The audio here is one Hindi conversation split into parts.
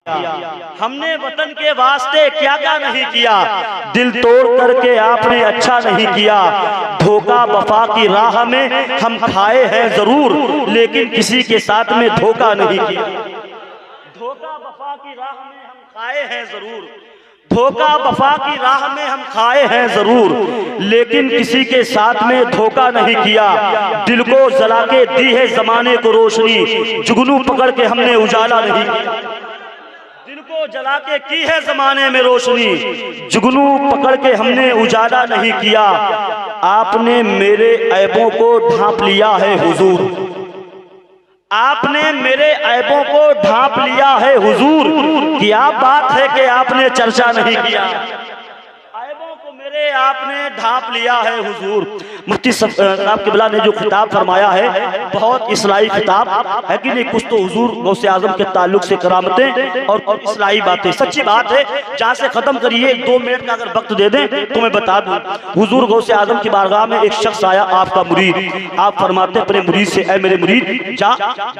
हमने वतन के वास्ते क्या क्या नहीं किया, दिल तोड़ करके आपने अच्छा नहीं किया। धोखा वफा की राह में हम खाए हैं जरूर, लेकिन किसी के साथ में धोखा नहीं किया। धोखा वफा की राह में हम खाए हैं जरूर, धोखा वफा की राह में हम खाए हैं जरूर, लेकिन किसी के साथ में धोखा नहीं किया। दिल को जला के दी है जमाने को रोशनी, जुगनू पकड़ के हमने उजाला नहीं किया। दिल को जला के की है जमाने में रोशनी, जुगनू पकड़ के हमने उजाला नहीं किया। आपने मेरे ऐबों को ढांप लिया है हुजूर, आपने मेरे ऐबों को ढांप लिया है हुजूर। क्या बात है कि आपने चर्चा नहीं किया, ऐबों को मेरे आपने ढांप लिया है हुजूर। मुफ्ती साहब क़िबला ने जो खिताब फरमाया है बहुत इस्लाही खिताब है कि नहीं। कुछ तो हुजूर गौसे आजम के ताल्लुक से करामतें और इस्लाही बातें, सच्ची बात है। जहाँ से खत्म करिए 2 मिनट का अगर वक्त दे दें तो मैं बता दूं। हुजूर गौसे आजम की बारगाह में एक शख्स आया, आपका मुरीद। आप फरमाते अपने मुरीद से, ऐ मेरे मुरीद जा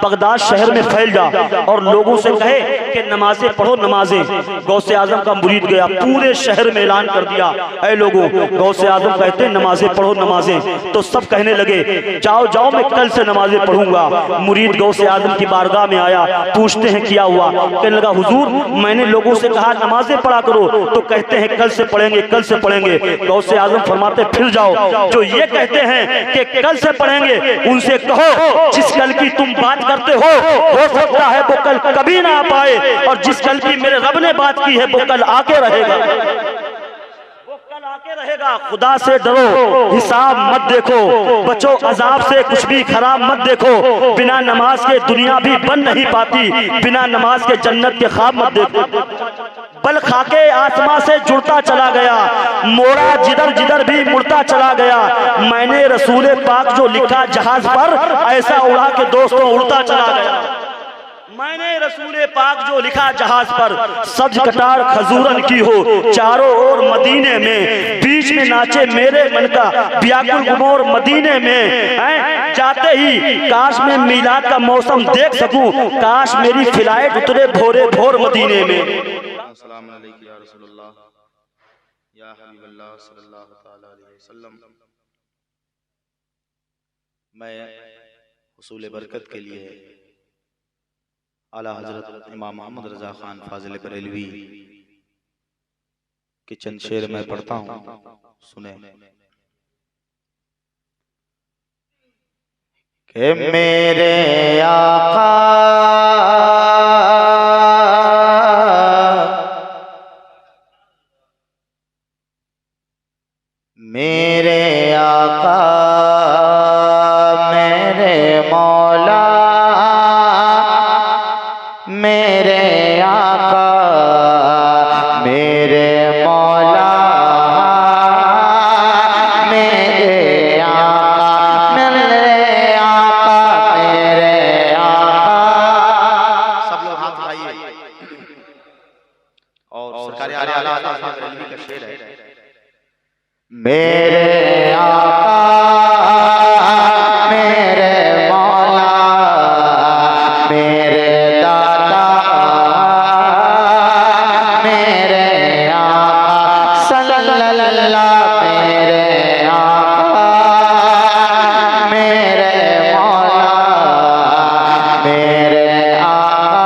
बगदाद शहर में फैल जा और लोगों से कहे कि नमाजें पढ़ो नमाजें। गौसे आजम का मुरीद गया, पूरे शहर में ऐलान कर दिया, ऐ लोगों गौसे आजम कहते नमाजें पढ़ो नमाजें। तो सब कहने लगे जाओ जाओ मैं कल से नमाजें पढ़ूंगा। मुरीद गौसे आजम की बारगाह में आया, पूछते हैं क्या हुआ। कहने लगा हुजूर मैंने लोगों से कहा नमाजें पढ़ा करो तो कहते हैं कल से पढ़ेंगे कल से पढ़ेंगे। गौसे आजम फरमाते फिर जाओ, जो ये कहते हैं कि कल से पढ़ेंगे उनसे कहो जिस कल की तुम बात करते हो सकता है वो कल कभी ना आ पाए, और जिस कल की मेरे रब ने बात की है वो कल आके रहेगा, आके रहेगा। खुदा से डरो हिसाब मत देखो, बचो अजाब से कुछ भी खराब मत देखो। बिना नमाज के दुनिया भी बन नहीं पाती, बिना नमाज के जन्नत के ख्वाब मत देखो। बल खाके आसमां से जुड़ता चला गया, मोड़ा जिधर जिधर भी मुड़ता चला गया। मैंने रसूल पाक जो लिखा जहाज पर, ऐसा उड़ा के दोस्तों उड़ता चला गया। मैंने रसूल पाक जो लिखा जहाज पर, सब्ज कटार खजूरन की हो चारों ओर मदीने में, बीच में नाचे मेरे मन का व्याकुल गुमोर मदीने में। जाते ही काश में मीलाद का मौसम देख सकूं, काश मेरी फ्लाइट उतरे भोरे भोर मदीने में। अस्सलाम वालेकुम या रसूलुल्लाह या हबीबल्लाह सल्लल्लाहु तआला अलैहि वसल्लम। मैं हुसूल बरकत के लिए आला हजरत इमाम मोहम्मद रजा खान फाजिल बरेलवी के चंद शेर में पढ़ता हूँ, सुने। कि मेरे आका मेरे आका मेरे मौला मेरे आका मेरे मौला मेरे आका मेरे आका मेरे आका। सब लोग हाथ उठाइए। और सरकारी आला हज़रत बरेलवी का शेर है, मेरे आका मेरे मौला मेरे दाता मेरे आका सल्लल्लाहु मेरे आका मेरे मौला मेरे आका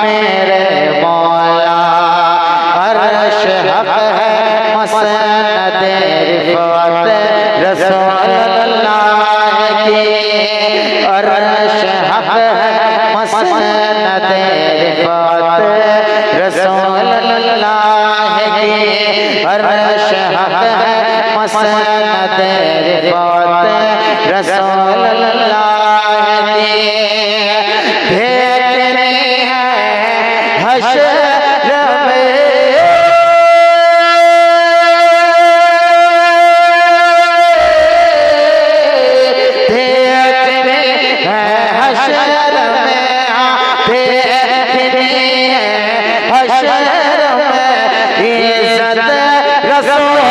मेरे मौला। अर्श हक है मसनद रिफ़त रसूलुल्लाह की, अर्श हक है मसनद रिफ़त रसूलुल्लाह की, अर्श हक है मसनद रिफ़त रसूलुल्लाह की। भेजनी है हश्र में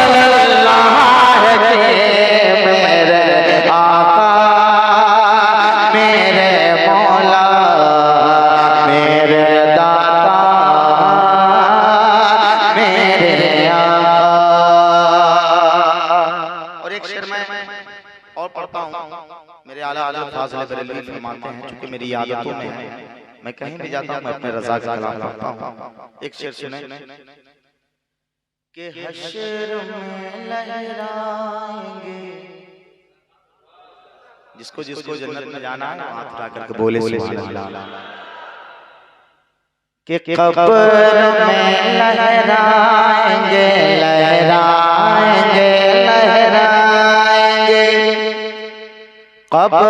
रसूलुल्लाह के मेरे आका चूंकि मेरी आदतों में है, मैं कहीं भी जाता हूँ मैं अपने रज़ा का कलाम पढ़ता हूँ। एक शेर सुने कि हश्र में लहराएंगे, जिसको जिसको जन्नत में जाना है हाथ उठा करके बोले सुभान अल्लाह। कि कब्र में लहराएंगे लहराएंगे लहराएंगे, कब्र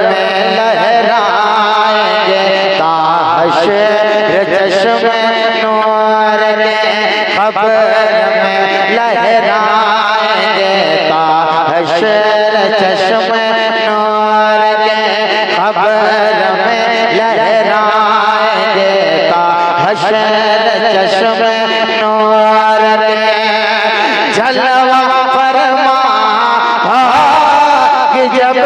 में लहराएंगे ताहशर चश्मे नूर के, कब्र में लहराएंगे ताहशर चश्मे नूर के, कब्र में लहराएंगे ताहशर चश्मे नूर के, जलवा फरमा कि जब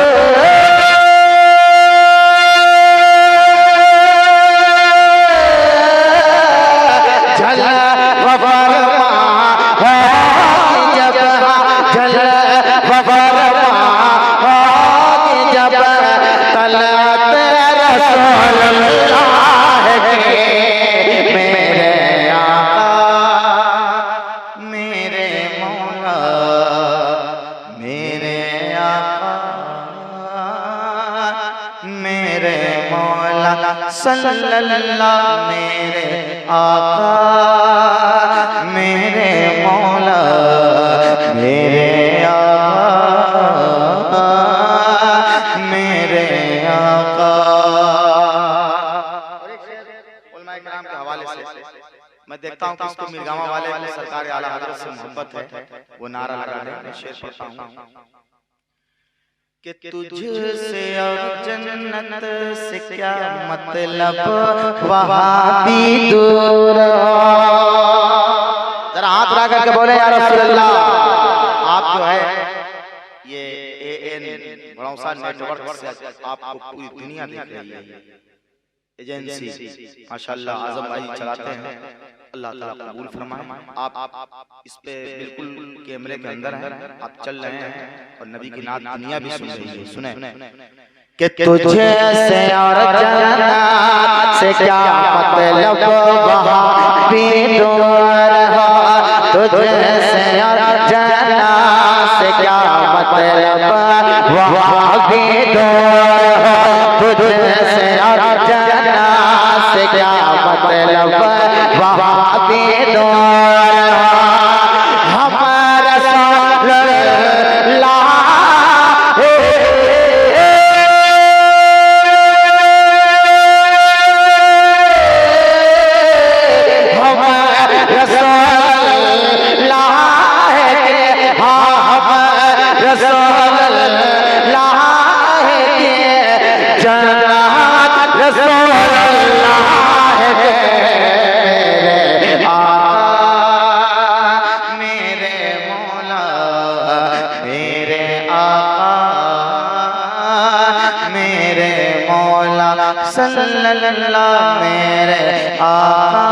जलवा फरमा जब जलवा फरमा जब तलत रसूल अल्लाह के, मेरे आका मेरे मौला मेरे आका मेरे मौला सल्लल्लाहु, मेरे आका मेरे मौला मेरे आका मेरे आका। और एक शेर उलमा इकराम के हवाले से मैं देखता हूँ कि इसको मीरगामा वाले सरकार आला हज़रत से मोहब्बत है, वो नारा लगा रहे हैं। शेर पढ़ता हूँ कि तुझसे और जन्नत से क्या मतलब वहाँ भी दूर। जरा हाथ उठा करके बोले या रसूल अल्लाह। आप जो है ये AN भड़ौसा नेटवर्क से आपको पूरी दुनिया देख रही है, एजेंसी माशाल्लाह आजम भाई चलाते हैं, अल्लाह ताला कबूल फरमाए। आप इस पे बिल्कुल कैमरे के अंदर हैं, आप चल रहे हैं और नबी की नात दुनिया भी सुन रही है। सुने कि तुझे से और जन्नत से क्या मतलब वहाँ भी दूर हो, तुझे से और जन्नत से क्या मतलब वहाँ भी दूर हो, तुझे से और जन्नत से क्या मतलब वहाँ भी दूर हो, हमारा सल्लल्लाहु सल्लल्लाहु मेरे आका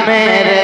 मेरे